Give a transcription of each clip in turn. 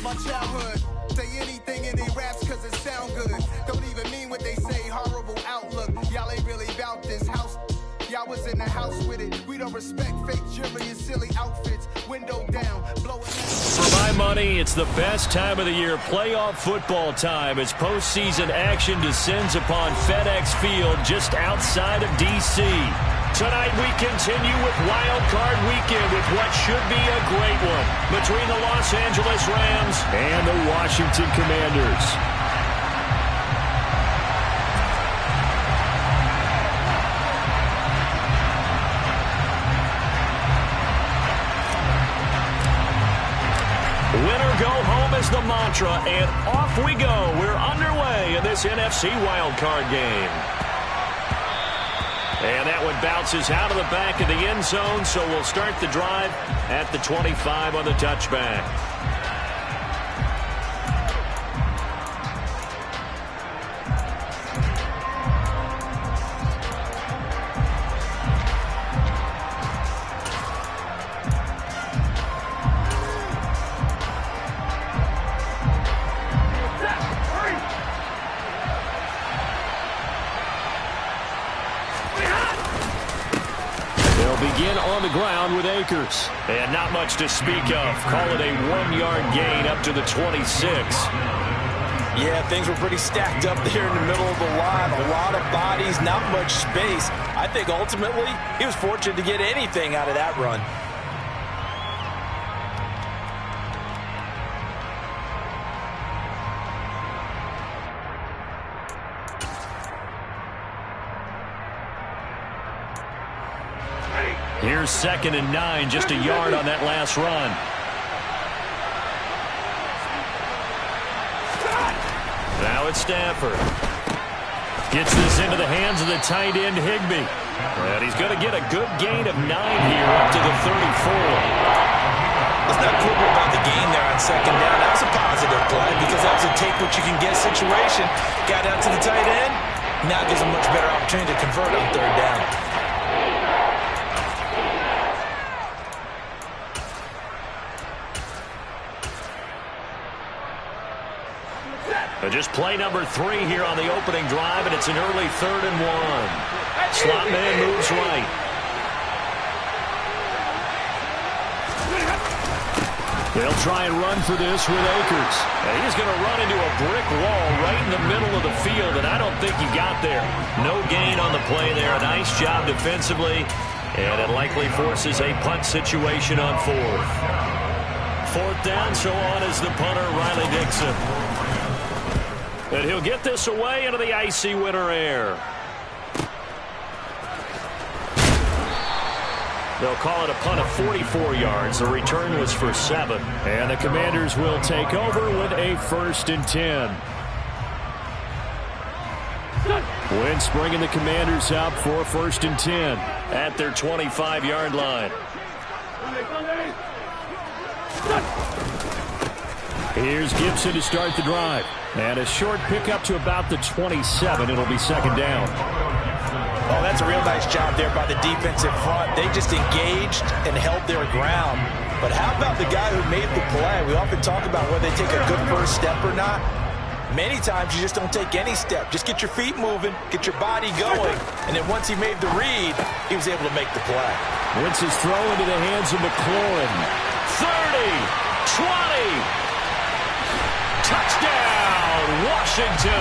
my childhood. Say anything in they raps cause it sound good. Don't even mean what they say, horrible outlook. Y'all ain't really about this house. Y'all was in the house with it. We don't respect fake jewelry and silly outfits. Window down, blowing. For my money, it's the best time of the year, playoff football time, as postseason action descends upon FedEx Field just outside of D.C. Tonight we continue with Wild Card Weekend with what should be a great one between the Los Angeles Rams and the Washington Commanders. Winner go home is the mantra, and off we go. We're underway in this NFC wildcard game. And that one bounces out of the back of the end zone, so we'll start the drive at the 25 on the touchback. Begin on the ground with Akers. And not much to speak of. Call it a 1-yard gain up to the 26. Yeah, things were pretty stacked up there in the middle of the line. A lot of bodies, not much space. I think ultimately he was fortunate to get anything out of that run. Here's 2nd and 9, just a yard on that last run. Now it's Stafford. Gets this into the hands of the tight end, Higbee. And he's going to get a good gain of 9 here up to the 34. Let's not quibble about the gain there on 2nd down. That was a positive play because that was a take-what-you-can-get situation. Got out to the tight end. Now gives him a much better opportunity to convert on 3rd down. Just play number 3 here on the opening drive, and it's an early 3rd and 1. Slot man moves right. They'll try and run for this with Akers. And he's going to run into a brick wall right in the middle of the field, and I don't think he got there. No gain on the play there. A nice job defensively, and it likely forces a punt situation on 4th. 4th down, so on is the punter, Riley Dixon. And he'll get this away into the icy winter air. They'll call it a punt of 44 yards. The return was for 7. And the Commanders will take over with a 1st and 10. Wentz bringing the Commanders out for 1st and 10 at their 25-yard line. Here's Gibson to start the drive. And a short pickup to about the 27. It'll be 2nd down. Oh, that's a real nice job there by the defensive front. They just engaged and held their ground. But how about the guy who made the play? We often talk about whether they take a good first step or not. Many times you just don't take any step. Just get your feet moving, get your body going. And then once he made the read, he was able to make the play. Wentz's throw into the hands of McLaurin. 30, 20. Touchdown, Washington.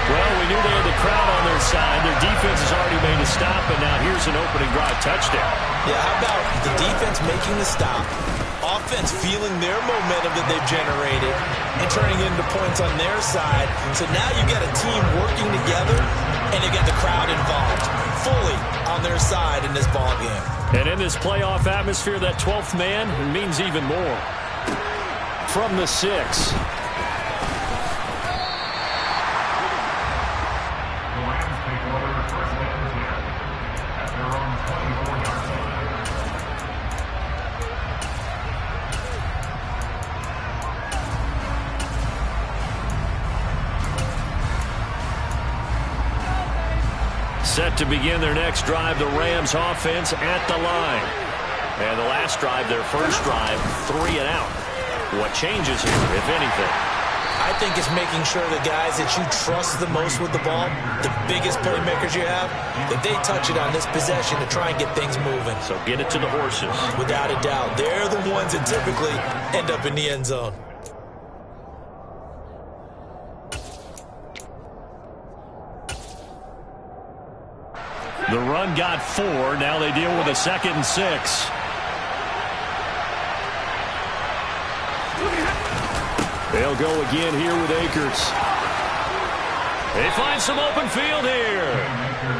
Well, we knew they had the crowd on their side. Their defense has already made a stop, and now here's an opening drive touchdown. Yeah, how about the defense making the stop, offense feeling their momentum that they've generated, and turning into points on their side. So now you got a team working together, and you got the crowd involved, fully on their side in this ball game. And in this playoff atmosphere, that 12th man means even more. From the 6. Set to begin their next drive, the Rams offense at the line. And the last drive, their first drive, 3 and out. What changes here, if anything? I think it's making sure the guys that you trust the most with the ball, the biggest playmakers you have, that they touch it on this possession to try and get things moving. So get it to the horses. Without a doubt. They're the ones that typically end up in the end zone. The run got 4. Now they deal with a 2nd and 6. They'll go again here with Akers. They find some open field here.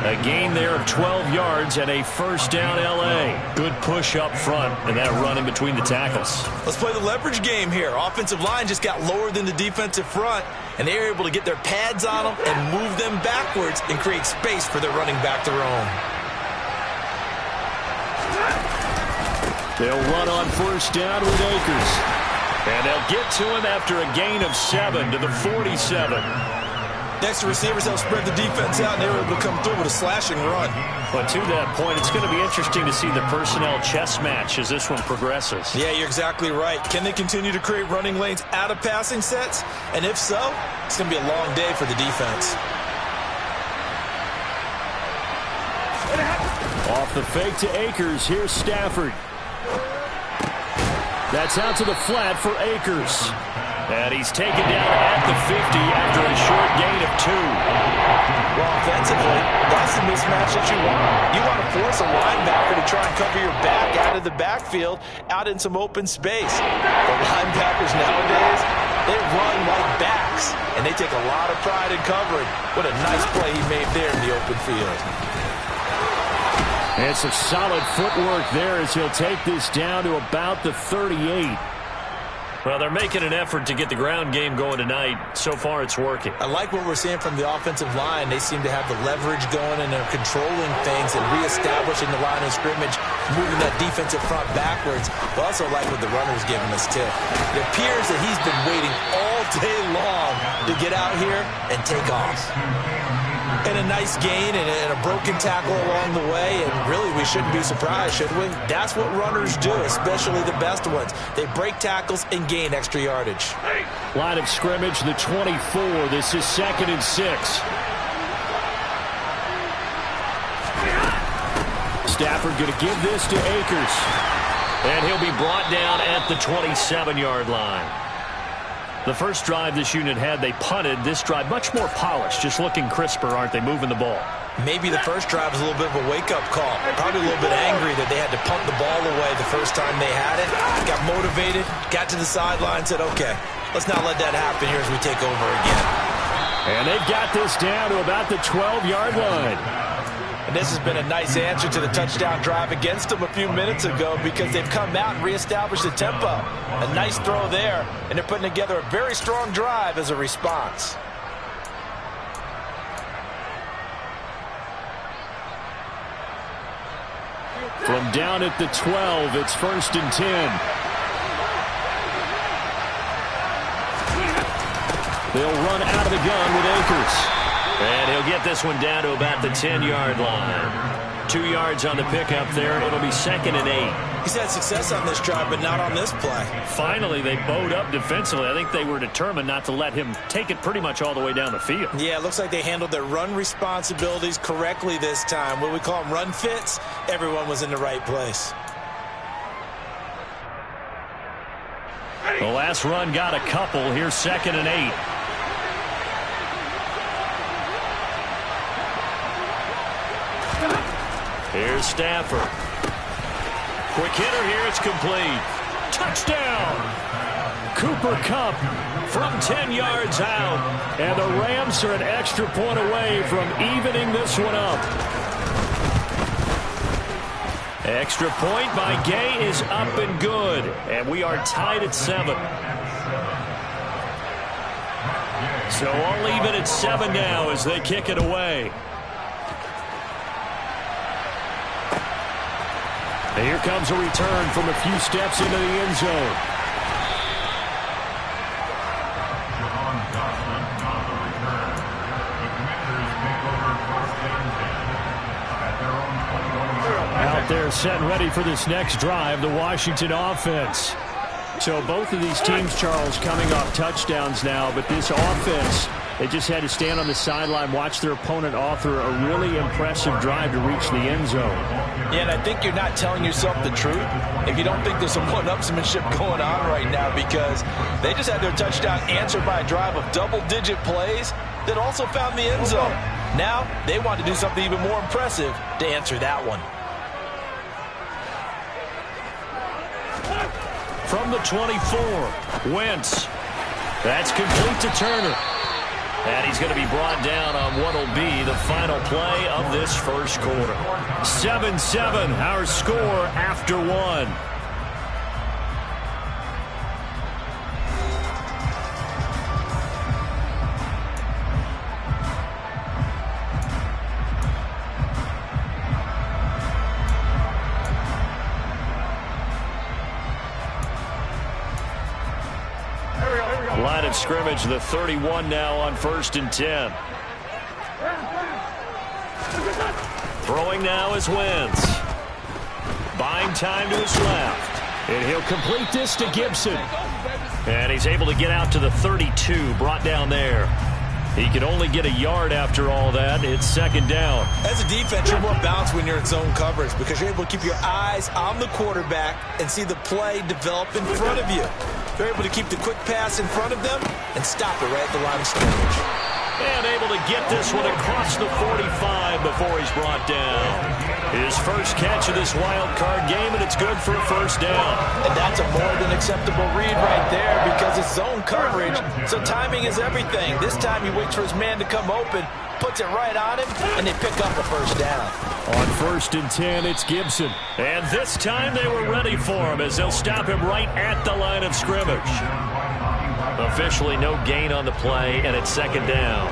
A gain there of 12 yards and a first down L.A. Good push up front and that run in between the tackles. Let's play the leverage game here. Offensive line just got lower than the defensive front, and they were able to get their pads on them and move them backwards and create space for their running back to roam. They'll run on first down with Akers. And they'll get to him after a gain of 7 to the 47. Next, the receivers help spread the defense out, and they were able to come through with a slashing run. But to that point, it's going to be interesting to see the personnel chess match as this one progresses. Yeah, you're exactly right. Can they continue to create running lanes out of passing sets? And if so, it's going to be a long day for the defense. Off the fake to Akers, here's Stafford. That's out to the flat for Akers. And he's taken down at the 50 after a short gain of 2. Well, offensively, that's the mismatch that you want. You want to force a linebacker to try and cover your back out of the backfield, out in some open space. The linebackers nowadays, they run like backs, and they take a lot of pride in covering. What a nice play he made there in the open field. And some solid footwork there as he'll take this down to about the 38. Well, they're making an effort to get the ground game going tonight. So far, it's working. I like what we're seeing from the offensive line. They seem to have the leverage going, and they're controlling things and reestablishing the line of scrimmage, moving that defensive front backwards. I also like what the runner's giving us, too. It appears that he's been waiting all day long to get out here and take off. And a nice gain and a broken tackle along the way, and really we shouldn't be surprised, should we? That's what runners do, especially the best ones. They break tackles and gain extra yardage. Line of scrimmage, the 24. This is 2nd and 6. Stafford going to give this to Akers. And he'll be brought down at the 27-yard line. The first drive this unit had, they punted. This drive, much more polished, just looking crisper, aren't they, moving the ball? Maybe the first drive was a little bit of a wake-up call. Probably a little bit angry that they had to punt the ball away the first time they had it. Got motivated, got to the sideline, said, okay, let's not let that happen here as we take over again. And they've got this down to about the 12-yard line. And this has been a nice answer to the touchdown drive against them a few minutes ago, because they've come out and reestablished the tempo. A nice throw there, and they're putting together a very strong drive as a response. From down at the 12, it's 1st and 10. They'll run out of the gun with Akers. And he'll get this one down to about the 10-yard line. 2 yards on the pickup there. It'll be 2nd and 8. He's had success on this drive, but not on this play. Finally, they bowed up defensively. I think they were determined not to let him take it pretty much all the way down the field. Yeah, it looks like they handled their run responsibilities correctly this time. What we call them run fits, everyone was in the right place. The last run got a couple. Here's 2nd and 8. Here's Stafford. Quick hitter here. It's complete. Touchdown. Cooper Kupp from 10 yards out. And the Rams are an extra point away from evening this one up. Extra point by Gay is up and good. And we are tied at 7. So all even at 7 now as they kick it away. And here comes a return from a few steps into the end zone. Out there set and ready for this next drive, the Washington offense. So both of these teams, Charles, coming off touchdowns now, but this offense, they just had to stand on the sideline, watch their opponent author a really impressive drive to reach the end zone. Yeah, and I think you're not telling yourself the truth if you don't think there's some one-upsmanship going on right now, because they just had their touchdown answered by a drive of double-digit plays that also found the end zone. Now they want to do something even more impressive to answer that one. From the 24, Wentz. That's complete to Turner. And he's going to be brought down on what will be the final play of this first quarter. 7-7, our score after one. Line of scrimmage, the 31 now on 1st and 10. Throwing now is Wentz. Buying time to his left. And he'll complete this to Gibson. And he's able to get out to the 32, brought down there. He can only get a yard after all that. It's 2nd down. As a defense, you're more balanced when you're in zone coverage because you're able to keep your eyes on the quarterback and see the play develop in front of you. They're able to keep the quick pass in front of them and stop it right at the line of scrimmage. And able to get this one across the 45 before he's brought down. His first catch of this wild card game, and it's good for a 1st down. And that's a more than acceptable read right there because it's zone coverage, so timing is everything. This time he waits for his man to come open, puts it right on him, and they pick up a 1st down. On 1st and 10, it's Gibson. And this time they were ready for him as they'll stop him right at the line of scrimmage. Officially no gain on the play, and it's 2nd down.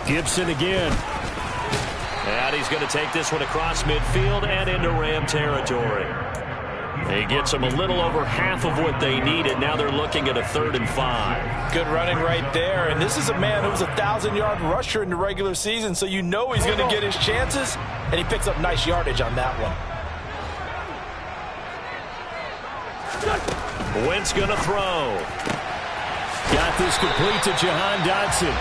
Gibson again. And he's going to take this one across midfield and into Ram territory. He gets them a little over half of what they needed. Now they're looking at a 3rd and 5. Good running right there. And this is a man who was a 1,000-yard rusher in the regular season, so you know he's going to get his chances. And he picks up nice yardage on that one. Wentz going to throw. Got this complete to Jahan Dotson.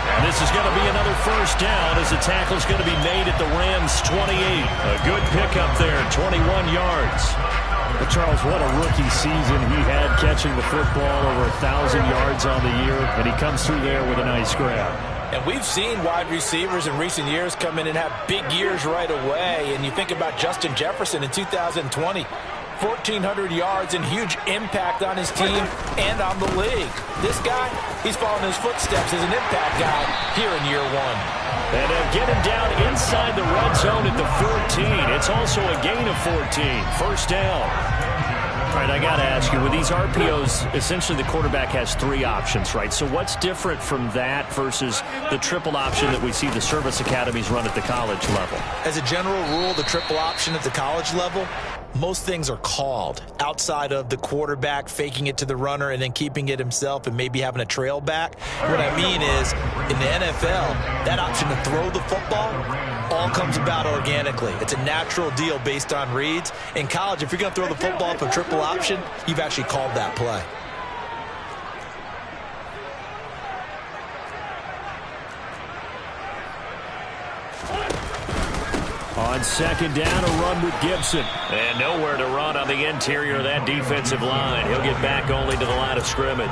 And this is going to be another 1st down as the tackle's going to be made at the Rams' 28. A good pickup there, 21 yards. But Charles, what a rookie season he had catching the football, over 1,000 yards on the year, and he comes through there with a nice grab. And we've seen wide receivers in recent years come in and have big years right away. And you think about Justin Jefferson in 2020. 1,400 yards and huge impact on his team and on the league. This guy, he's following his footsteps as an impact guy here in year 1. And they'll get him down inside the red zone at the 14. It's also a gain of 14. 1st down. All right, I got to ask you, with these RPOs, essentially the quarterback has 3 options, right? So what's different from that versus the triple option that we see the service academies run at the college level? As a general rule, the triple option at the college level, most things are called outside of the quarterback faking it to the runner and then keeping it himself and maybe having a trail back. What I mean is, in the NFL, that option to throw the football all comes about organically. It's a natural deal based on reads. In college, if you're going to throw the football for triple option, you've actually called that play. On 2nd down, a run with Gibson. And nowhere to run on the interior of that defensive line. He'll get back only to the line of scrimmage.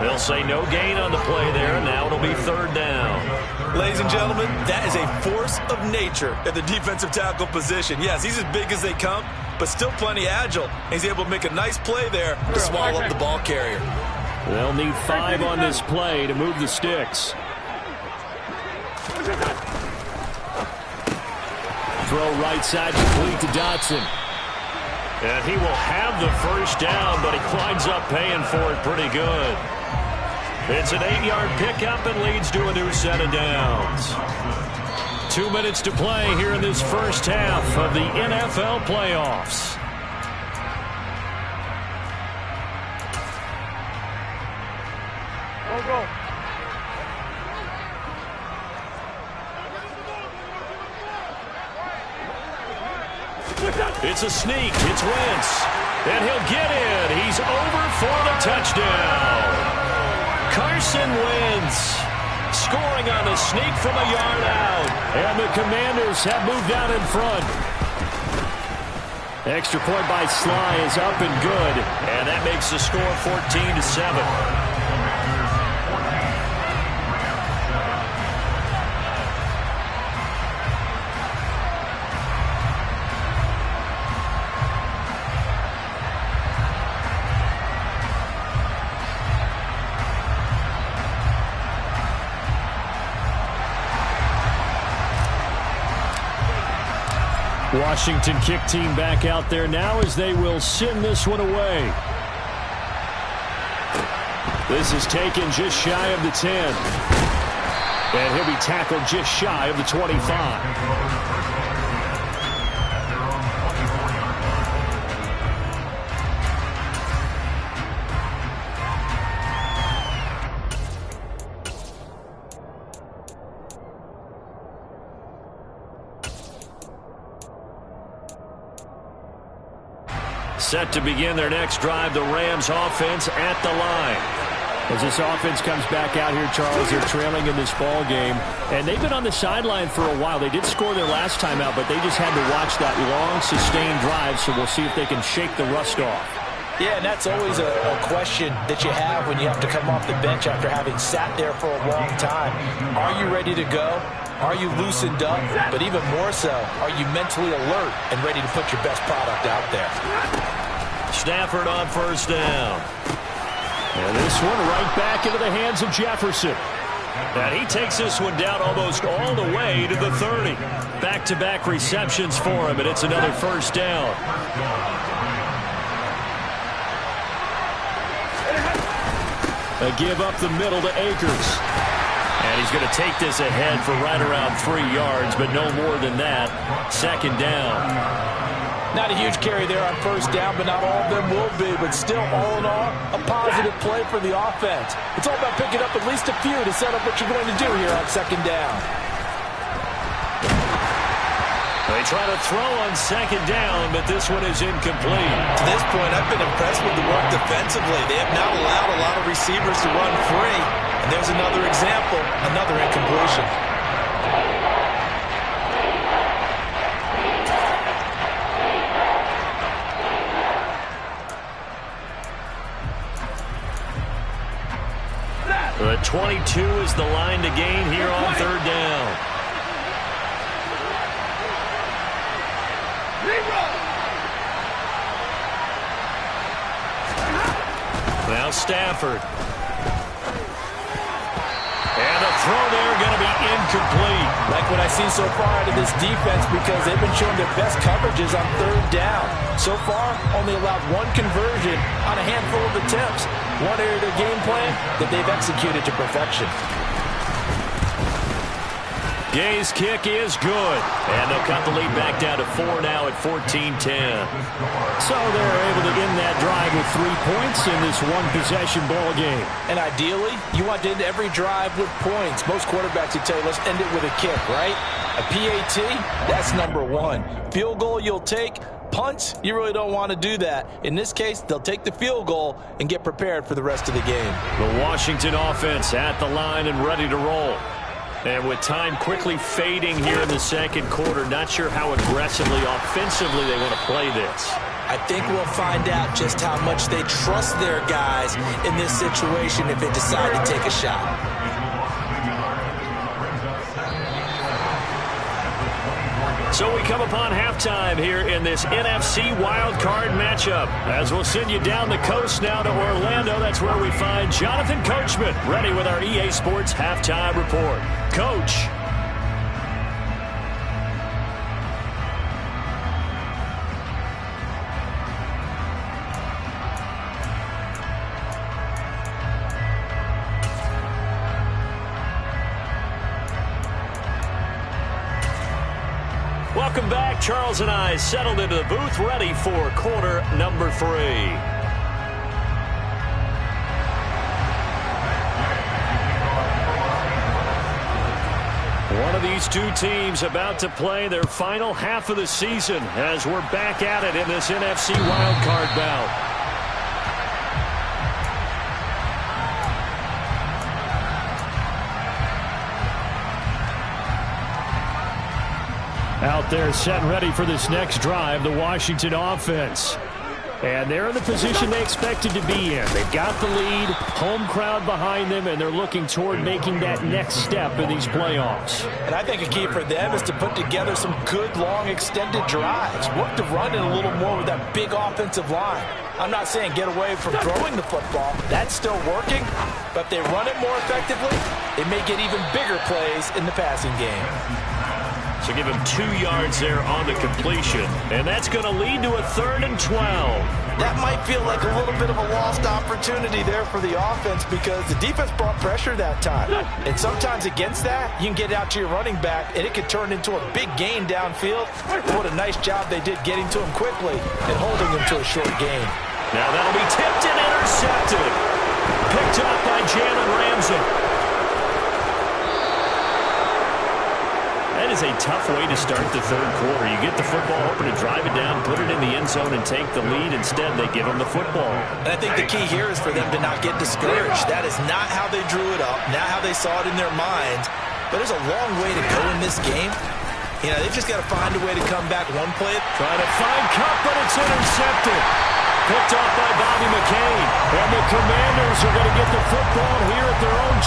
They'll say no gain on the play there. Now it'll be 3rd down. Ladies and gentlemen, that is a force of nature at the defensive tackle position. Yes, he's as big as they come, but still plenty agile. He's able to make a nice play there to swallow up the ball carrier. They'll need 5 on this play to move the sticks. Throw right side complete to Dotson. And he will have the 1st down, but he winds up paying for it pretty good. It's an 8-yard pickup and leads to a new set of downs. 2 minutes to play here in this first half of the NFL playoffs. It's a sneak. It's Wentz. And he'll get in. He's over for the touchdown. Carson Wentz scoring on the sneak from a yard out. And the Commanders have moved out in front. Extra point by Sly is up and good. And that makes the score 14-7. Washington kick team back out there now as they will send this one away. This is taken just shy of the 10. And he'll be tackled just shy of the 25. Set to begin their next drive, the Rams offense at the line. As this offense comes back out here, Charles, they're trailing in this ball game. And they've been on the sideline for a while. They did score their last time out, but they just had to watch that long, sustained drive, so we'll see if they can shake the rust off. Yeah, and that's always a question that you have when you have to come off the bench after having sat there for a long time. Are you ready to go? Are you loosened up? But even more so, are you mentally alert and ready to put your best product out there? Stafford on first down. And this one right back into the hands of Jefferson. And he takes this one down almost all the way to the 30. Back-to-back receptions for him, and it's another first down. A give up the middle to Akers. And he's going to take this ahead for right around 3 yards, but no more than that. Second down. Not a huge carry there on first down, but not all of them will be. But still, all in all, a positive play for the offense. It's all about picking up at least a few to set up what you're going to do here on second down. They try to throw on second down, but this one is incomplete. To this point, I've been impressed with the work defensively. They have not allowed a lot of receivers to run free. And there's another example, another incompletion. The 22 is the line to gain here on third down. Now Stafford. And a throw there going to be incomplete. Like what I've seen so far out of this defense, because they've been showing their best coverages on third down. So far, only allowed one conversion on a handful of attempts. One area of their game plan that they've executed to perfection. Gay's kick is good. And they'll cut the lead back down to 4 now at 14-10. So they're able to end that drive with 3 points in this one-possession ball game. And ideally, you want to end every drive with points. Most quarterbacks would tell you, let's end it with a kick, right? A PAT, that's number one. Field goal you'll take. Punts, you really don't want to do that. In this case, they'll take the field goal and get prepared for the rest of the game. The Washington offense at the line and ready to roll. And with time quickly fading here in the second quarter, not sure how aggressively, offensively they want to play this. I think we'll find out just how much they trust their guys in this situation if they decide to take a shot. So we come upon halftime here in this NFC wildcard matchup. As we'll send you down the coast now to Orlando, that's where we find Jonathan Coachman ready with our EA Sports halftime report. Coach. Welcome back. Charles and I settled into the booth, ready for quarter number 3. One of these two teams about to play their final half of the season as we're back at it in this NFC wildcard bout. Out there set and ready for this next drive, the Washington offense. And they're in the position they expected to be in. They've got the lead, home crowd behind them, and they're looking toward making that next step in these playoffs. And I think a key for them is to put together some good, long, extended drives. Work to run it a little more with that big offensive line. I'm not saying get away from throwing the football. That's still working. But if they run it more effectively, they may get even bigger plays in the passing game. So give him 2 yards there on the completion. And that's going to lead to a 3rd and 12. That might feel like a little bit of a lost opportunity there for the offense because the defense brought pressure that time. And sometimes against that, you can get out to your running back, and it could turn into a big gain downfield. What a nice job they did getting to him quickly and holding him to a short gain. Now that'll be tipped and intercepted. Picked up by Jalen Ramsey. That is a tough way to start the 3rd quarter. You get the football open and drive it down, put it in the end zone, and take the lead. Instead, they give them the football. And I think the key here is for them to not get discouraged. That is not how they drew it up, not how they saw it in their minds. But there's a long way to go in this game. You know, they've just got to find a way to come back one play. Trying to find Kupp, but it's intercepted. Picked off by Bobby McCain. And the Commanders are going to get the football here at their own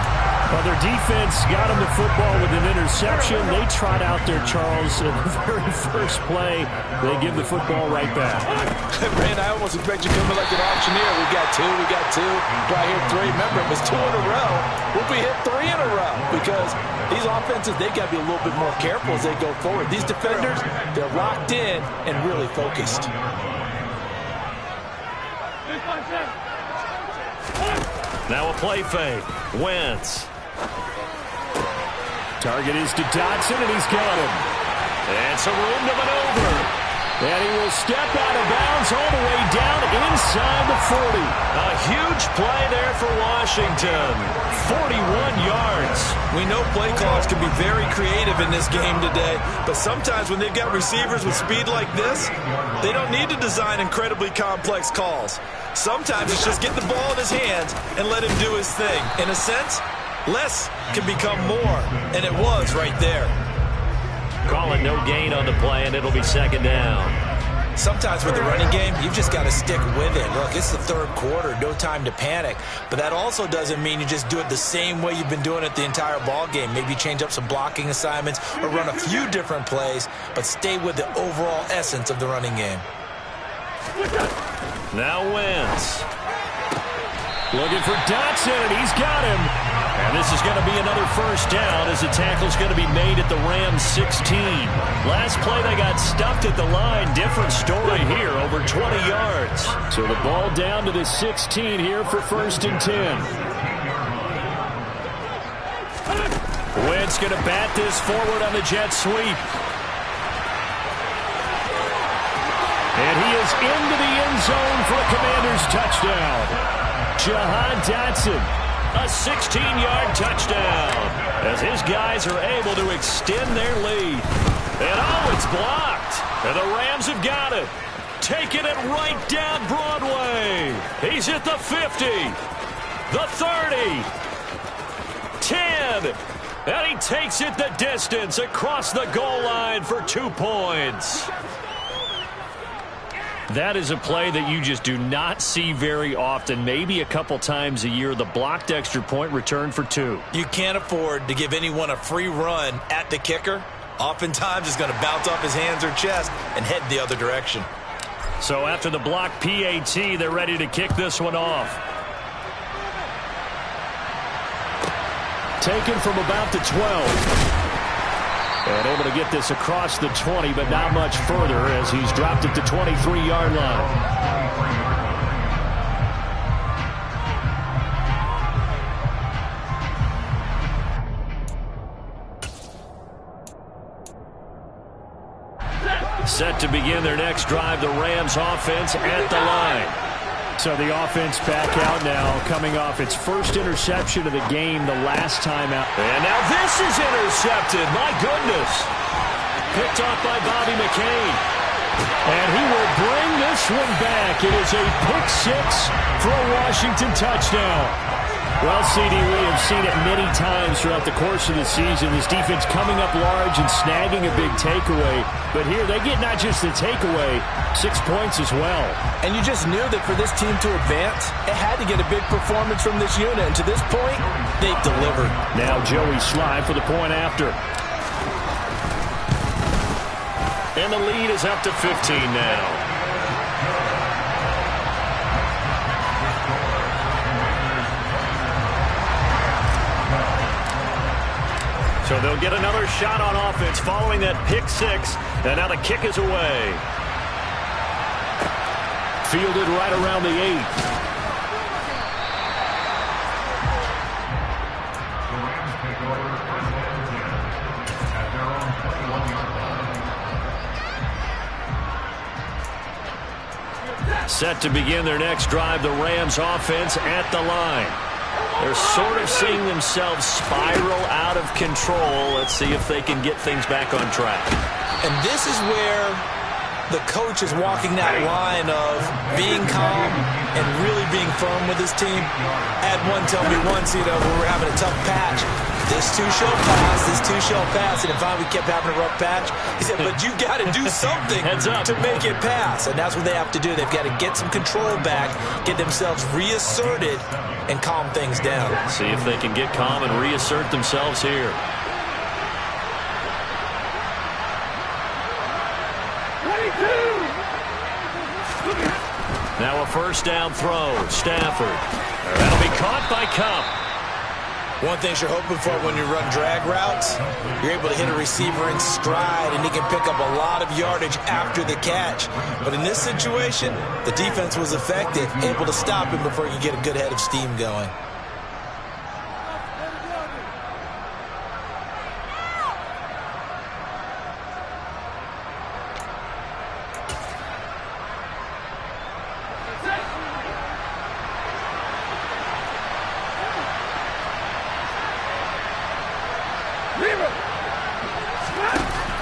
23. Well, their defense got him the football with an interception. They trot out there, Charles, in the very first play. They give the football right back. Man, I almost expect you coming like an auctioneer. We got two. Right here, 3. Remember, it was 2 in a row. We'll be hit 3 in a row because these offenses, they got to be a little bit more careful as they go forward. These defenders, they're locked in and really focused. Now a play fake. Wentz. Target is to Dotson, and he's got him. And some room to maneuver. And he will step out of bounds all the way down inside the 40. A huge play there for Washington. 41 yards. We know play calls can be very creative in this game today, but sometimes when they've got receivers with speed like this, they don't need to design incredibly complex calls. Sometimes it's just get the ball in his hands and let him do his thing. In a sense, less can become more, and it was right there. Calling no gain on the play, and it'll be 2nd down. Sometimes with the running game, you've just got to stick with it. Look, it's the 3rd quarter, no time to panic. But that also doesn't mean you just do it the same way you've been doing it the entire ball game. Maybe change up some blocking assignments or run a few different plays, but stay with the overall essence of the running game. Now Wentz. Looking for Dotson, and he's got him. And this is going to be another 1st down as the tackle's going to be made at the Rams 16. Last play they got stuffed at the line. Different story here, over 20 yards. So the ball down to the 16 here for 1st and 10. Wentz going to bat this forward on the jet sweep. And he is into the end zone for a Commanders touchdown. Jahan Dotson, a 16-yard touchdown, as his guys are able to extend their lead. And oh, it's blocked. And the Rams have got it. Taking it right down Broadway. He's at the 50, the 30, 10. And he takes it the distance across the goal line for 2 points. That is a play that you just do not see very often, maybe a couple times a year. The blocked extra point return for 2. You can't afford to give anyone a free run at the kicker. Oftentimes, it's going to bounce off his hands or chest and head the other direction. So after the blocked PAT, they're ready to kick this one off. Taken from about the 12. And able to get this across the 20, but not much further as he's dropped it to 23-yard line. Set to begin their next drive, the Rams offense at the line. So the offense back out now, coming off its first interception of the game the last time out. And now this is intercepted. My goodness. Picked off by Bobby McCain. And he will bring this one back. It is a pick six for a Washington touchdown. Well, CD, we have seen it many times throughout the course of the season. This defense coming up large and snagging a big takeaway. But here they get not just the takeaway, 6 points as well. And you just knew that for this team to advance, it had to get a big performance from this unit. And to this point, they've delivered. Now Joey Slye for the point after. And the lead is up to 15 now. So they'll get another shot on offense following that pick six. And now the kick is away. Fielded right around the 8. Set to begin their next drive, the Rams offense at the line. They're sort of seeing themselves spiral out of control. Let's see if they can get things back on track. And this is where the coach is walking that line of being calm and really being firm with his team. I had one tell me once, when we were having a tough patch, this too shall pass, this too shall pass. And if we kept having a rough patch, he said, but you got to do something to make it pass. And that's what they have to do. They've got to get some control back, get themselves reasserted, and calm things down. See if they can get calm and reassert themselves here. Now a first down throw. Stafford. That'll be caught by Kupp. One thing you're hoping for when you run drag routes, you're able to hit a receiver in stride, and he can pick up a lot of yardage after the catch. But in this situation, the defense was effective, able to stop him before he could get a good head of steam going.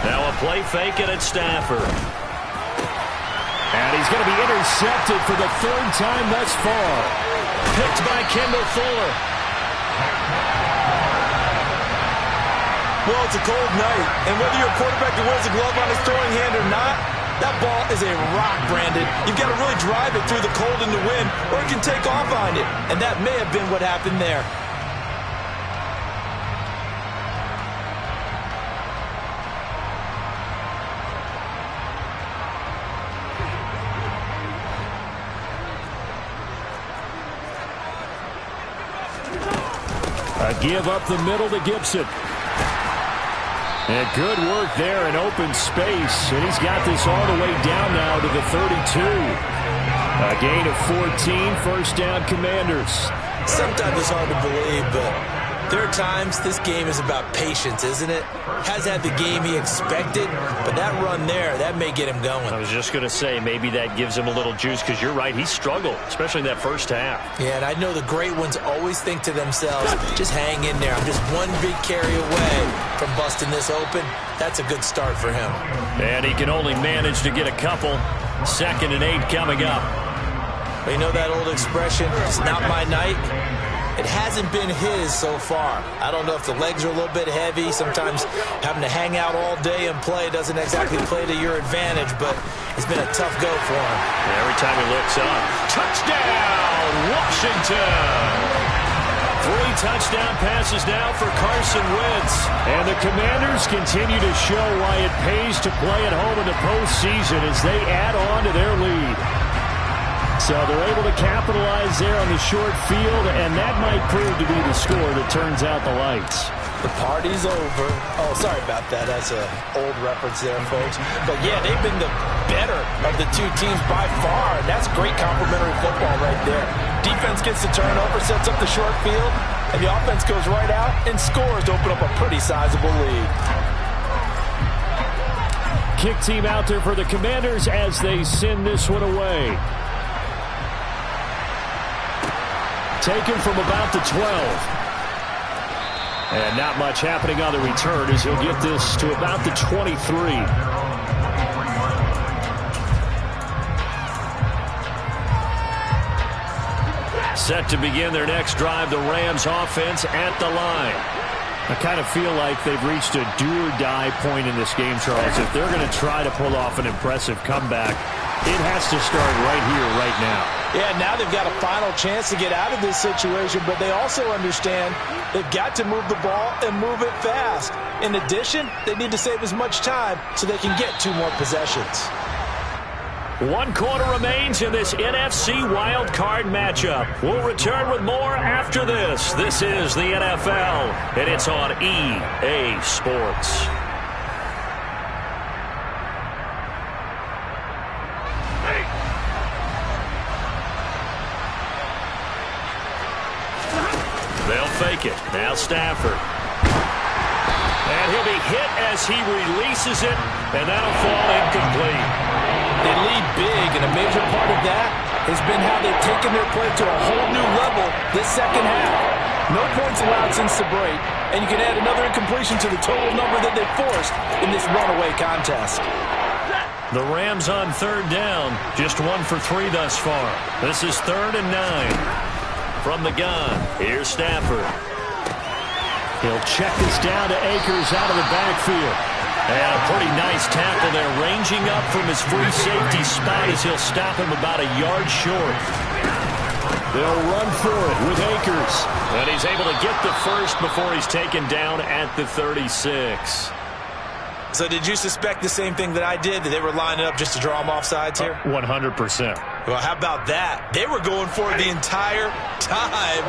Now a play fake it at Stafford. And he's going to be intercepted for the third time thus far. Picked by Kendall Fuller. Well, it's a cold night, and whether you're a quarterback that wears a glove on his throwing hand or not, that ball is a rock, Brandon. You've got to really drive it through the cold and the wind, or it can take off on you. And that may have been what happened there. A give up the middle to Gibson. And good work there in open space. And he's got this all the way down now to the 32. A gain of 14, first down Commanders. Sometimes it's hard to believe, but there are times this game is about patience, isn't it? Has had the game he expected, but that run there, that may get him going. I was just going to say, maybe that gives him a little juice, because you're right, he struggled, especially in that first half. Yeah, and I know the great ones always think to themselves, just hang in there. I'm just one big carry away from busting this open. That's a good start for him. And he can only manage to get a couple. 2nd and 8 coming up. Well, you know that old expression, it's not my night? It hasn't been his so far. I don't know if the legs are a little bit heavy. Sometimes having to hang out all day and play doesn't exactly play to your advantage, but it's been a tough go for him. And every time he looks up, touchdown, Washington! 3 touchdown passes now for Carson Wentz. And the Commanders continue to show why it pays to play at home in the postseason as they add on to their lead. So they're able to capitalize there on the short field, and that might prove to be the score that turns out the lights. The party's over. Oh, sorry about that. That's an old reference there, folks. But, yeah, they've been the better of the two teams by far, and that's great complimentary football right there. Defense gets the turnover, sets up the short field, and the offense goes right out and scores to open up a pretty sizable lead. Kick team out there for the Commanders as they send this one away. taken from about the 12. And not much happening on the return as he'll get this to about the 23. Set to begin their next drive, the Rams offense at the line. I kind of feel like they've reached a do-or-die point in this game, Charles. If they're going to try to pull off an impressive comeback, it has to start right here, right now. Yeah, now they've got a final chance to get out of this situation, but they also understand they've got to move the ball and move it fast. In addition, they need to save as much time so they can get 2 more possessions. 1 quarter remains in this NFC Wild Card matchup. We'll return with more after this. This is the NFL, and it's on EA Sports. They'll fake it. Now Stafford. And he'll be hit as he releases it, and that'll fall incomplete. They lead big, and a major part of that has been how they've taken their play to a whole new level this second half. No points allowed since the break, and you can add another incompletion to the total number that they've forced in this runaway contest. The Rams on 3rd down, just 1 for 3 thus far. This is 3rd and 9. From the gun, here's Stafford. He'll check this down to Akers out of the backfield. And a pretty nice tackle there, ranging up from his free safety spot as he'll stop him about a yard short. They'll run for it with Akers. And he's able to get the first before he's taken down at the 36. So did you suspect the same thing that I did, that they were lining up just to draw him off sides here? 100%. Well, how about that? They were going for it the entire time.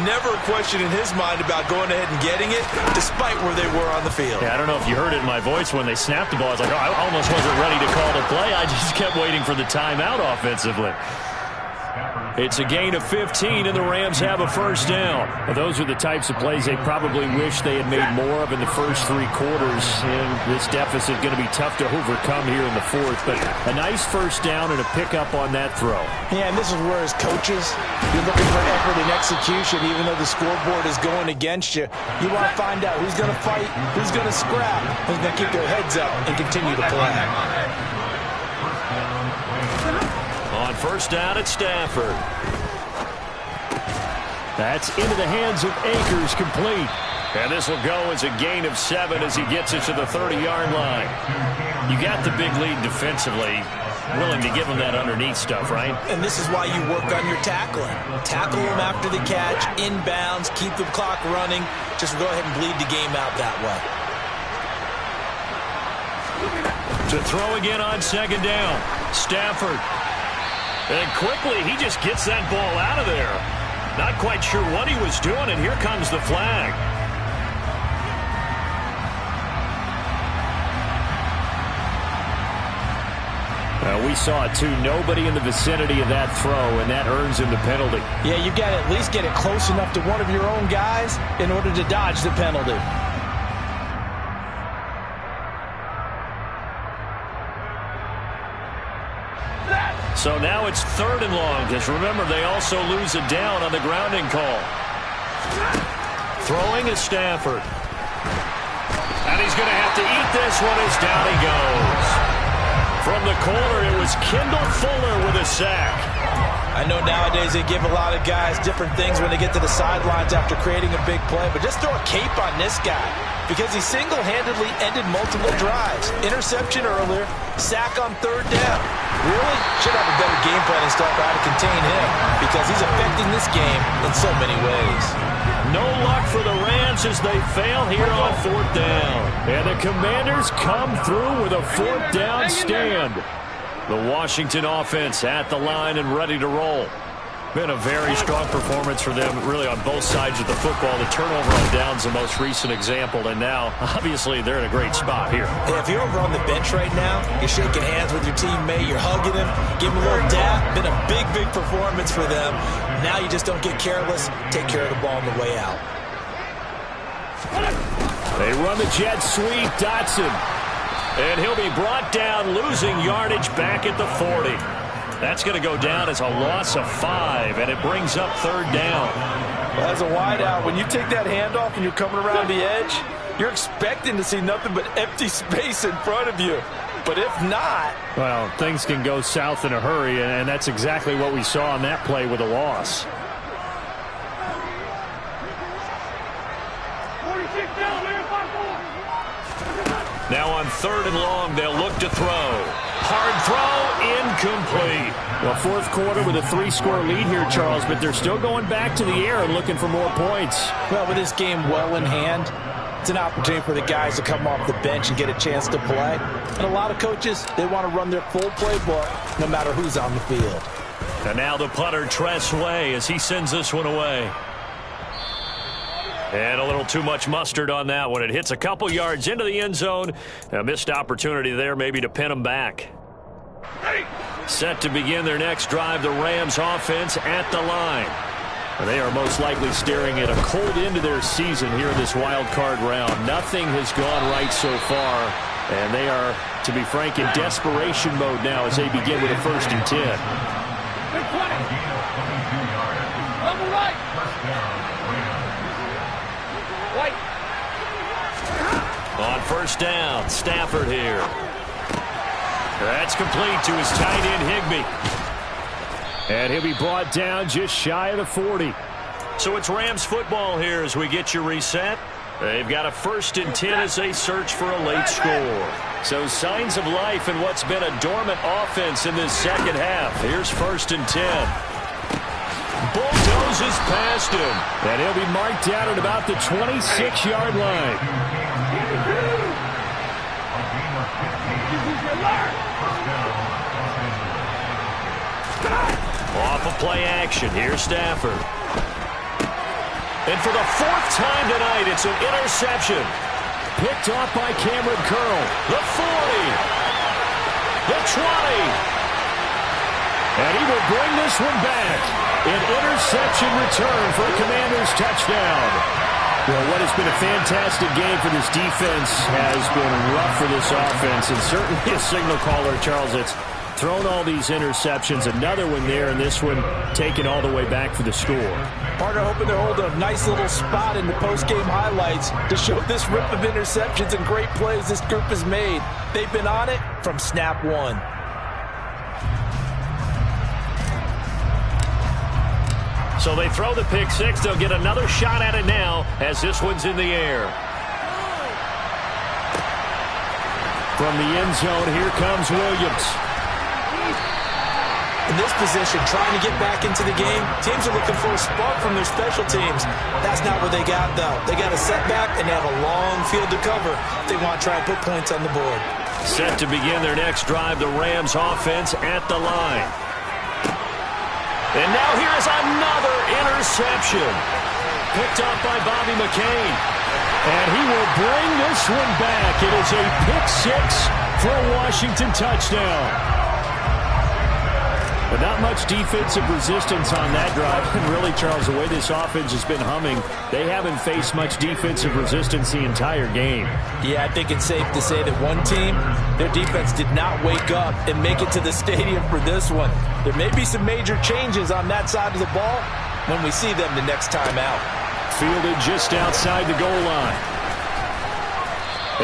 Never a question in his mind about going ahead and getting it, despite where they were on the field. Yeah, I don't know if you heard it in my voice when they snapped the ball. I was like, oh, I almost wasn't ready to call the play. I just kept waiting for the timeout offensively. It's a gain of 15, and the Rams have a first down. Those are the types of plays they probably wish they had made more of in the first 3 quarters. And this deficit going to be tough to overcome here in the 4th. But a nice first down and a pickup on that throw. Yeah, and this is where, as coaches, you're looking for effort and execution. Even though the scoreboard is going against you, you want to find out who's going to fight, who's going to scrap, who's going to keep their heads up and continue to play. On first down at Stafford. That's into the hands of Akers, complete. And this will go as a gain of 7 as he gets it to the 30-yard line. You got the big lead defensively. Willing to give him that underneath stuff, right? And this is why you work on your tackling. Tackle him after the catch, inbounds, keep the clock running. Just go ahead and bleed the game out that way. To throw again on 2nd down. Stafford. And quickly, he just gets that ball out of there. Not quite sure what he was doing, and here comes the flag. We saw it, too. Nobody in the vicinity of that throw, and that earns him the penalty. Yeah, you got to at least get it close enough to one of your own guys in order to dodge the penalty. So now it's 3rd and long, because remember, they also lose a down on the grounding call. Throwing is Stafford. And he's going to have to eat this one as down he goes. From the corner, it was Kendall Fuller with a sack. I know nowadays they give a lot of guys different things when they get to the sidelines after creating a big play, but just throw a cape on this guy because he single-handedly ended multiple drives. Interception earlier, sack on 3rd down. Really should have a better game plan and stuff how to contain him because he's affecting this game in so many ways. No luck for the Rams as they fail here on 4th down. And the Commanders come through with a 4th down stand. The Washington offense at the line and ready to roll. Been a very strong performance for them, really, on both sides of the football. The turnover on downs the most recent example, and now, obviously, they're in a great spot here. Yeah, if you're over on the bench right now, you're shaking hands with your teammate, you're hugging him, give him a little dap. Been a big, big performance for them. Now you just don't get careless. Take care of the ball on the way out. They run the jet sweep, Dotson. And he'll be brought down, losing yardage back at the 40. That's going to go down as a loss of 5, and it brings up 3rd down. Well, as a wideout, when you take that handoff and you're coming around the edge, you're expecting to see nothing but empty space in front of you. But if not... Well, things can go south in a hurry, and that's exactly what we saw on that play with a loss. Now on 3rd and long, they'll look to throw. Hard throw, incomplete. Well, 4th quarter with a 3-score lead here, Charles, but they're still going back to the air and looking for more points. Well, with this game well in hand, it's an opportunity for the guys to come off the bench and get a chance to play. And a lot of coaches, they want to run their full playbook no matter who's on the field. And now the punter, Tress Way, as he sends this one away. And a little too much mustard on that one. It hits a couple yards into the end zone. A missed opportunity there maybe to pin them back. Set to begin their next drive, the Rams offense at the line. They are most likely staring at a cold end to their season here in this wild card round. Nothing has gone right so far, and they are, to be frank, in desperation mode now as they begin with a 1st and 10. On 1st down, Stafford here. That's complete to his tight end, Higbee. And he'll be brought down just shy of the 40. So it's Rams football here as we get you reset. They've got a 1st and 10 as they search for a late score. So signs of life in what's been a dormant offense in this second half. Here's 1st and 10. Bulldozes past him. And he'll be marked down at about the 26-yard line. Off of play action. Here's Stafford. And for the 4th time tonight, it's an interception. Picked off by Cameron Curl. The 40. The 20. And he will bring this one back. An interception return for a Commanders touchdown. Well, what has been a fantastic game for this defense has been rough for this offense. And certainly a signal caller, Charles, that's thrown all these interceptions. Another one there, and this one taken all the way back for the score. Partner hoping to hold a nice little spot in the post-game highlights to show this rip of interceptions and great plays this group has made. They've been on it from snap 1. So they throw the pick 6. They'll get another shot at it now as this one's in the air. From the end zone, here comes Williams. In this position, trying to get back into the game, teams are looking for a spark from their special teams. That's not what they got, though. They got a setback, and they have a long field to cover if they want to try and put points on the board. Set to begin their next drive, the Rams offense at the line. And now here is another interception. Picked up by Bobby McCain. And he will bring this one back. It is a pick 6 for a Washington touchdown. But not much defensive resistance on that drive. And really, Charles, the way this offense has been humming, they haven't faced much defensive resistance the entire game. Yeah, I think it's safe to say that one team, their defense did not wake up and make it to the stadium for this one. There may be some major changes on that side of the ball when we see them the next time out. Fielded just outside the goal line.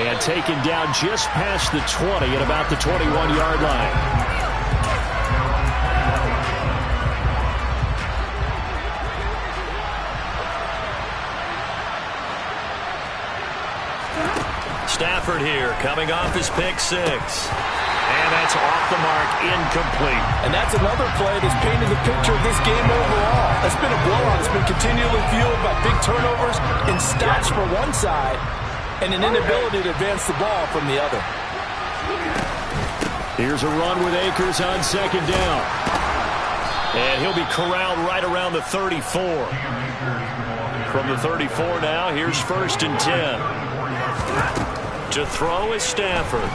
And taken down just past the 20 at about the 21-yard line. Stafford here, coming off his pick 6. And that's off the mark, incomplete. And that's another play that's painted the picture of this game overall. It's been a blowout. It's been continually fueled by big turnovers and stops for one side and an inability to advance the ball from the other. Here's a run with Akers on 2nd down. And he'll be corralled right around the 34. From the 34 now, here's 1st and 10. To throw is Stafford.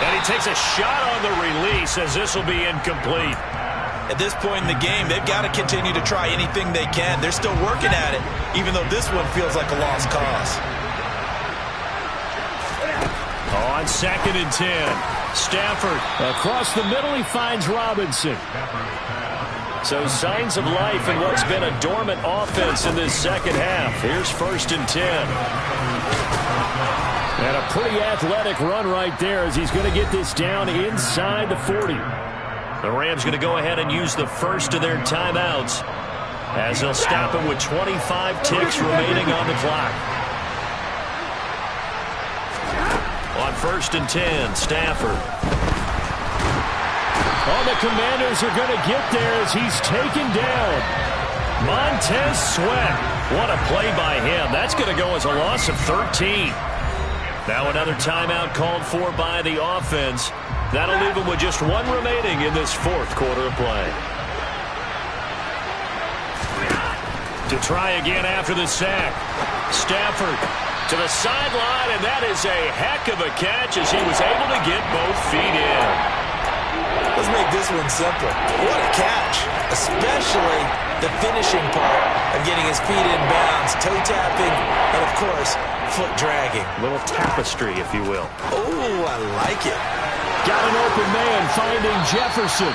And he takes a shot on the release as this will be incomplete. At this point in the game, they've got to continue to try anything they can. They're still working at it, even though this one feels like a lost cause. On 2nd and 10. Stafford across the middle. He finds Robinson. So signs of life in what's been a dormant offense in this second half. Here's 1st and 10. And a pretty athletic run right there as he's going to get this down inside the 40. The Rams going to go ahead and use the first of their timeouts as they'll stop him with 25 ticks remaining on the clock. On 1st and 10, Stafford. Oh, the Commanders are going to get there as he's taken down. Montez Sweat. What a play by him. That's going to go as a loss of 13. Now another timeout called for by the offense. That'll leave him with just one remaining in this 4th quarter of play. To try again after the sack. Stafford to the sideline, and that is a heck of a catch as he was able to get both feet in. Let's make this one simple. What a catch, especially the finishing part of getting his feet in bounds, toe tapping, and of course, foot dragging. A little tapestry, if you will. Oh, I like it. Got an open man finding Jefferson.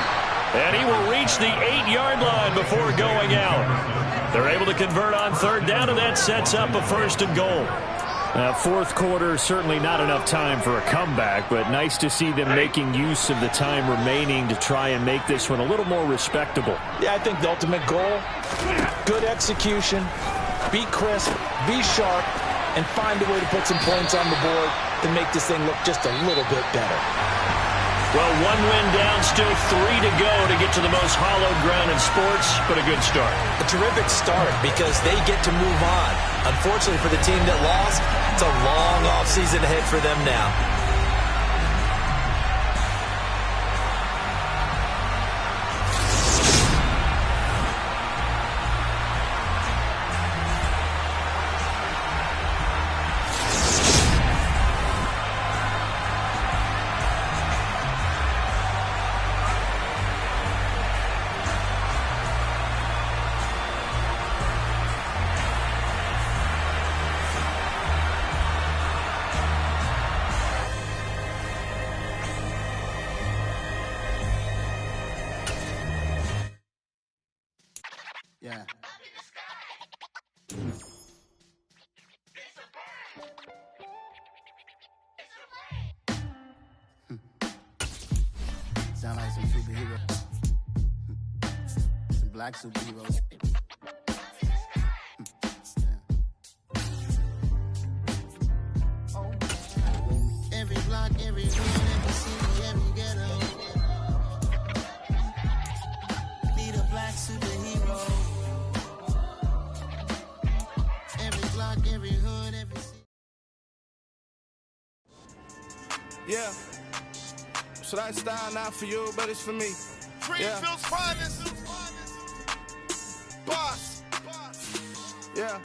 And he will reach the 8-yard line before going out. They're able to convert on 3rd down, and that sets up a 1st and goal. 4th quarter, certainly not enough time for a comeback, but nice to see them making use of the time remaining to try and make this one a little more respectable. Yeah, I think the ultimate goal, good execution, be crisp, be sharp, and find a way to put some points on the board to make this thing look just a little bit better. Well, 1 win down, still 3 to go to get to the most hallowed ground in sports, but a good start. A terrific start because they get to move on. Unfortunately for the team that lost, it's a long offseason ahead for them now. Yeah. Sound like some superheroes. Some black superheroes. Every block, every hood, every city, every ghetto. Need a black superhero. Every block, every hood, every city. Yeah. So that style not for you, but it's for me. Greenfield's finest. Boss. Yeah.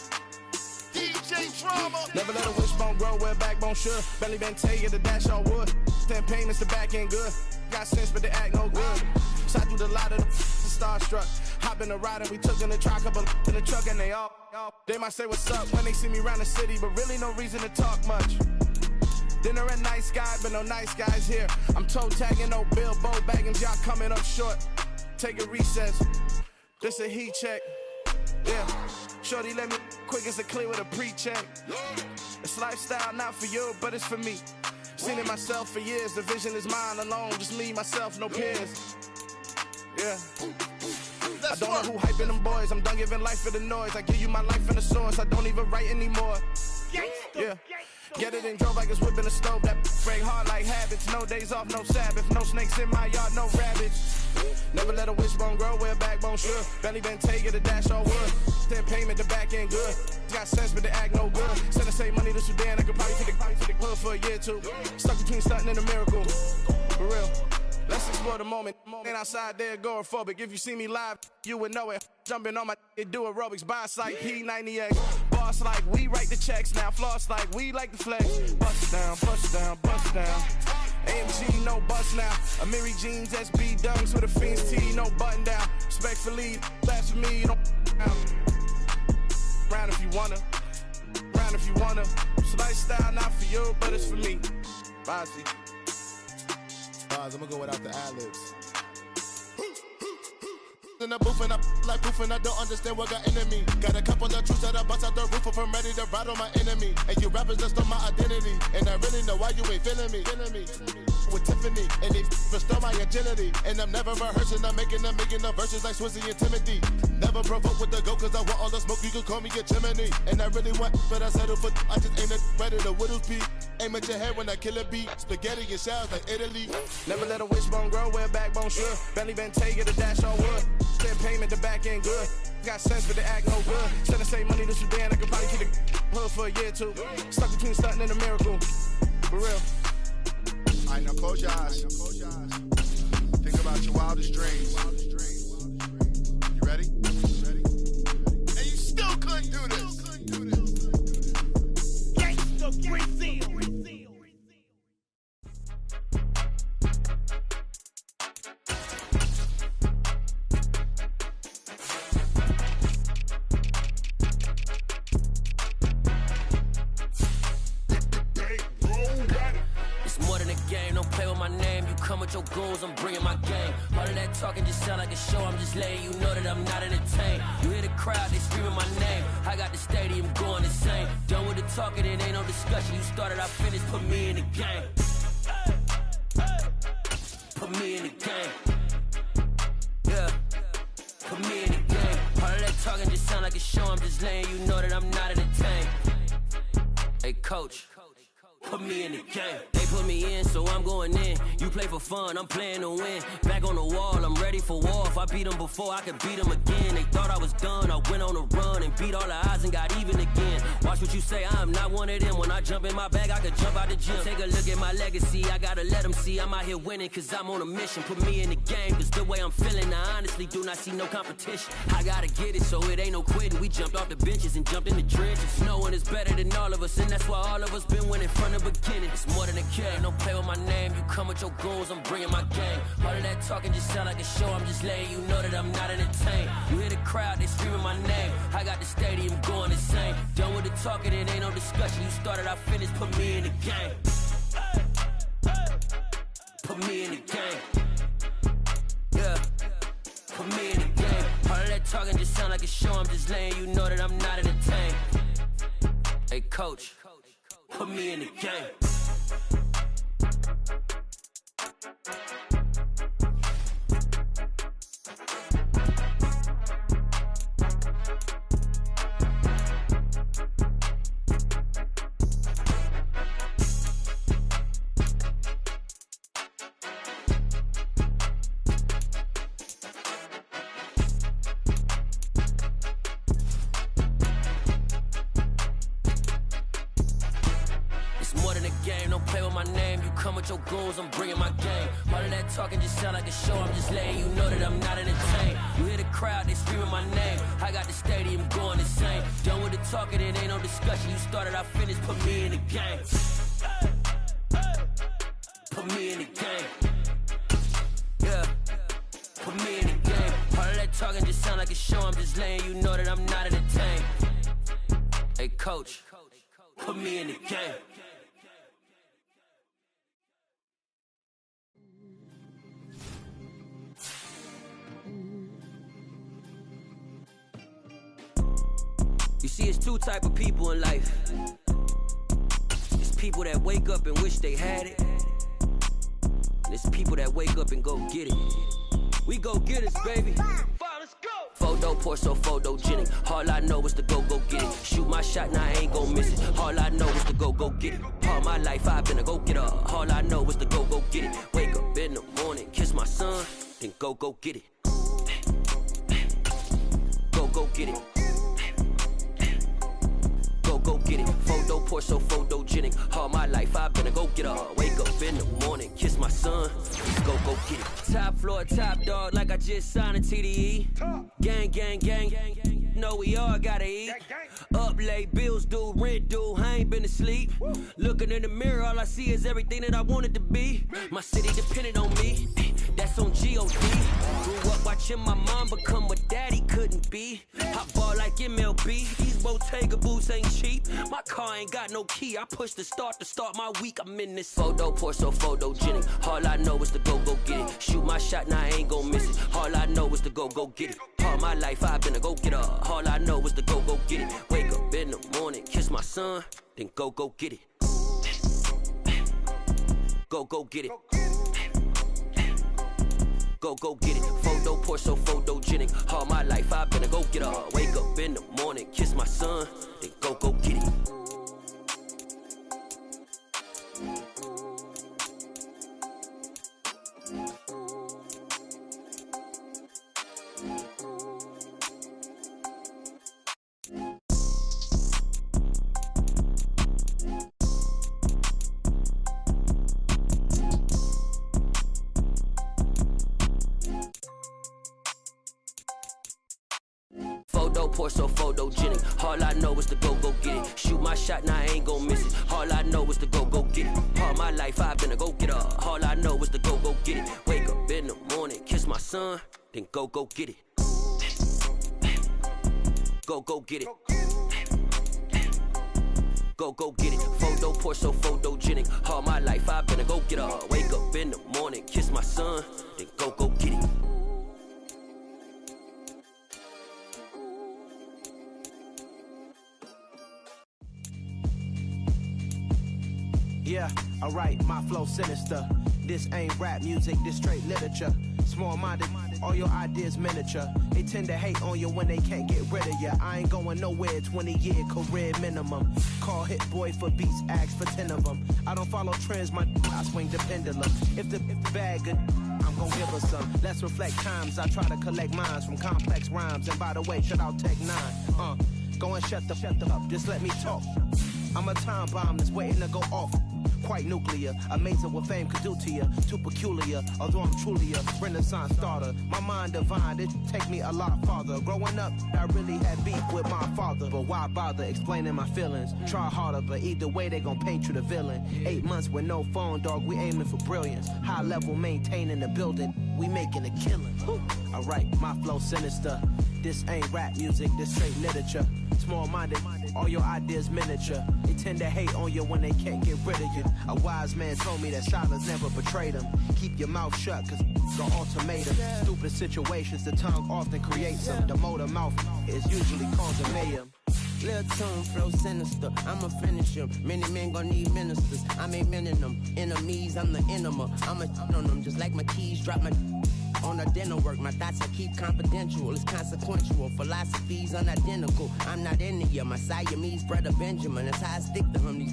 DJ Drama. Never let a wishbone grow where a backbone should. Belly been taken to dash on wood. 10 payments to back end good. Got sense, but they act no good. Shot through the lot of the starstruck. Hop in the ride and we took in the truck, couple in the truck, and they all. They might say what's up when they see me around the city, but really no reason to talk much. Dinner at nice guy, but no nice guys here. I'm toe tagging, no Bilbo bagging, y'all coming up short. Take a recess. This a heat check. Yeah. Shorty let me quick as a clear with a pre-check. It's lifestyle not for you, but it's for me. Seen it myself for years. The vision is mine alone. Just me, myself, no peers. Yeah. I don't know who hyping them boys. I'm done giving life for the noise. I give you my life in the source. I don't even write anymore. Yeah. Get it and drove like it's whipping the stove. That break hard like habits. No days off, no Sabbath. No snakes in my yard, no rabbits. Never let a wishbone grow where a backbone should. Belly been taken to dash all wood. 10 payment, the back end good. Got sense, but they act no good. Send the same money to Sudan. I could probably take the hood for a year or two. Stuck between stunting and a miracle. For real. Let's explore the moment. Ain't outside there agoraphobic. If you see me live, you would know it. Jumping on my do aerobics. Boss like P90X. Boss like we write the checks now. Floss like we like the flex. Bust down, bust down, bust down. AMG, no bust now. Amiri jeans, SB dunks with a Fiends T, no button down. Respectfully, that's for me, you don't round if you wanna. Round if you wanna. It's lifestyle not for you, but it's for me. Bossy. Bars, I'm gonna go without the ad-libs. In the booth and I like proof and I don't understand what got into me. Got a couple of truths that I bust out the roof if I'm ready to ride on my enemy. And you rappers just on my identity, and I really know why you ain't feeling me. With Tiffany, and they restore my agility. And I'm never rehearsing, I'm making the verses like Swizzy and Timothy. Never provoke with the go, cause I want all the smoke, you can call me a chimney. And I really want, but I settle for, I just ain't ready to whittle pea. Aim at your head when I kill a beat. Spaghetti and shells like Italy. Never let a wishbone grow where a backbone should. Bentley Bentayga, the dash on wood. Send payment, the back end good. Got sense, but the act no good. Send the same money to Sudan, I could probably keep the hood for a year or two. Stuck between stunting and a miracle. For real. All right, now close your eyes. Think about your wildest dreams. You ready? And you still couldn't do this. Gangsta Brazil. Come with your goons, I'm bringing my game. All of that talking just sound like a show, I'm just letting you know that I'm not entertained. You hear the crowd, they screaming my name. I got the stadium going insane. Done with the talking, it ain't no discussion. You started, I finished, put me in the game. Put me in the game. Yeah, put me in the game. All of that talking just sound like a show, I'm just letting you know that I'm not entertained. Hey coach, put me in the game. They put me in, so I'm going in. You play for fun, I'm playing to win. Back on the wall, I'm ready for war. If I beat them before, I could beat them again. They thought I was done, I went on a run and beat all the odds and got even again. Watch what you say, I'm not one of them. When I jump in my bag, I could jump out the gym. Take a look at my legacy, I gotta let them see I'm out here winning, cause I'm on a mission. Put me in the game, cause the way I'm feeling, I honestly do not see no competition. I gotta get it, so it ain't no quitting. We jumped off the benches and jumped in the trenches. No one is better than all of us, and that's why all of us been winning from the beginning. It's more than a game, don't play with my name. You come with your goons, I'm bringing my game. All of that talking just sound like a show, I'm just letting you know that I'm not entertained. You hear the crowd, they screaming my name. I got the stadium going insane. Done with the talking, it ain't no discussion. You started, I finished, put me in the game. Put me in the game. Yeah, put me in the game. All of that talking just sound like a show, I'm just letting you know that I'm not entertained. Hey coach, put me in the game. Your goons, I'm bringing my game. All of that talking just sound like a show, I'm just letting you know that I'm not entertained. You hear the crowd, they screaming my name. I got the stadium going insane. Done with the talking, it ain't no discussion. You started, I finished, put me in the game. Put me in the game. Yeah, put me in the game. All of that talking just sound like a show, I'm just letting you know that I'm not entertained. Hey coach, put me in the game. You see, it's two type of people in life. It's people that wake up and wish they had it. And it's people that wake up and go get it. We go get it, baby. Let's go. Photo poor, so photogenic. All I know is to go get it. Shoot my shot, now I ain't gon' miss it. All I know is to go get it. All my life I've been a go-getter. All I know is to go get it. Wake up in the morning, kiss my son, then go get it. Go get it. Go get it. Photo poor, so photogenic. All my life I've been a go-getter. Wake up in the morning, kiss my son, go get it. Top floor, top dog, like I just signed a TDE. Gang. Know we all gotta eat. Up late, bills due, rent due, I ain't been asleep. Looking in the mirror, all I see is everything that I wanted to be. My city depended on me, that's on G.O.D. Grew up watching my mom become what daddy couldn't be. I ball like MLB, these bow Bottega boots ain't cheap. My car ain't got no key. I push the start to start my week. I'm in this photo, pour so photogenic. All I know is to go get it. Shoot my shot, now I ain't gon' miss it. All I know is to go get it. All my life I've been a go getter. All I know is to go get it. Wake up in the morning, kiss my son, then go get it. Go get it. Go get it. Photo, pour so photogenic. All my life I've been a go getter. Wake up in the morning, kiss my son, then go get it. Pour so photogenic. All I know is to go get it. Shoot my shot, now I ain't gon' miss it. All I know is to go get it. All my life I've been a go getter. All I know is to go get it. Wake up in the morning, kiss my son, then go get it. Go get it. Go get it. Photo, pour so photogenic. All my life I've been a go getter. Wake up in the morning, kiss my son, then go get it. Yeah, alright, my flow sinister. This ain't rap music, this straight literature. Small-minded, all your ideas miniature. They tend to hate on you when they can't get rid of you. I ain't going nowhere, 20-year career minimum. Call Hit Boy for beats, ask for 10 of them. I don't follow trends, I swing the pendulum. If the bag good, I'm gon' give her some. Let's reflect times, I try to collect minds from complex rhymes. And by the way, shout out Tech 9. Go and shut the up, just let me talk. I'm a time bomb that's waiting to go off. Quite nuclear, amazing what fame could do to you. Too peculiar, although I'm truly a renaissance starter. My mind divine, it take me a lot farther. Growing up, I really had beef with my father. But why bother explaining my feelings? Try harder, but either way they gon' paint you the villain. 8 months with no phone, dog, we aiming for brilliance. High level maintaining the building, we making a killing. Alright, my flow sinister. This ain't rap music, this straight literature. Small-minded, all your ideas miniature. They tend to hate on you when they can't get rid of you. A wise man told me that silence never betrayed him. Keep your mouth shut, cause it's an ultimatum. Stupid situations, the tongue often creates them. The motor mouth is usually causing mayhem. Lil' tune, flow sinister, I'ma finish him. Many men gon' need ministers, I'm aiming them. Enemies, I'm the enema. I'ma on them, just like my keys, drop my on the dinner work. My thoughts I keep confidential, it's consequential. Philosophies unidentical, I'm not in the year. My Siamese brother Benjamin, that's how I stick to him. These